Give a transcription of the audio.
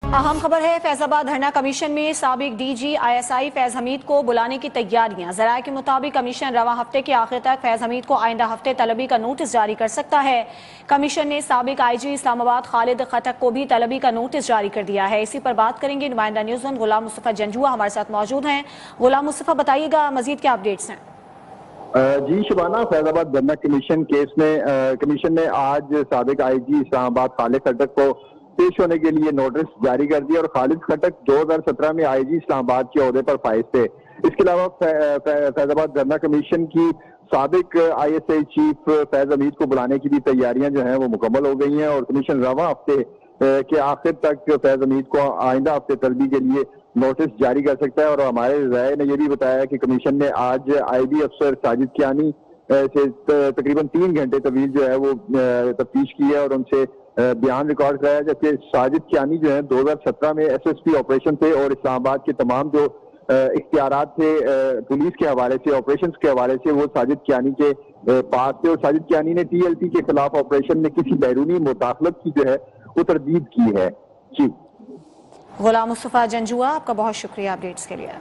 अहम खबर है, फैजाबाद धरना कमीशन में साबिक डीजी आईएसआई फैज हमीद को बुलाने की तैयारियां। जराये के मुताबिक कमीशन रवा हफ्ते के आखिर तक फैज हमीद को आइंदा हफ्ते तलबी का नोटिस जारी कर सकता है। कमीशन ने साबिक आईजी इस्लामाबाद खालिद खटक को भी तलबी का नोटिस जारी कर दिया है। इसी पर बात करेंगे, नुमाइंदा न्यूज़ वन गुलाम मुस्तफा जंजुआ हमारे साथ मौजूद हैं। गुलाम मुस्तफा, बताइएगा मजीद क्या अपडेट्स हैं? जी शुबाना, फैजाबाद धरना कमीशन केस में कमीशन ने आज साबिक आईजी इस्लामाबाद खालिद खटक को पेश होने के लिए नोटिस जारी कर दिया और खालिद खटक 2017 में आईजी इस्लामाबाद के ओहदे पर फाइज थे। इसके अलावा फैजाबाद धरना कमीशन की साबिक आईएसआई चीफ फैज हमीद को बुलाने की भी तैयारियां जो हैं वो मुकम्मल हो गई हैं और कमीशन रवा हफ्ते के आखिर तक फैज हमीद को आइंदा हफ्ते तलबी के लिए नोटिस जारी कर सकता है। और हमारे राय ने यह भी बताया कि कमीशन ने आज आईबी अफसर साजिद कियानी से तकरीबन 3 घंटे तवील जो है वो तफ्तीश की है और उनसे बयान रिकॉर्ड कराया, जबकि साजिद कियानी जो है 2017 में एसएसपी ऑपरेशन थे और इस्लामाबाद के तमाम जो इख्तियारात थे पुलिस के हवाले से, ऑपरेशन के हवाले से, वो साजिद कियानी के पास थे। और साजिद कियानी ने टीएलपी के खिलाफ ऑपरेशन में किसी बैरूनी मुदाखलत की जो है वो तरदीद की है। जी गुलाम मुस्तफा जंजुआ, आपका बहुत शुक्रिया अपडेट्स के लिए।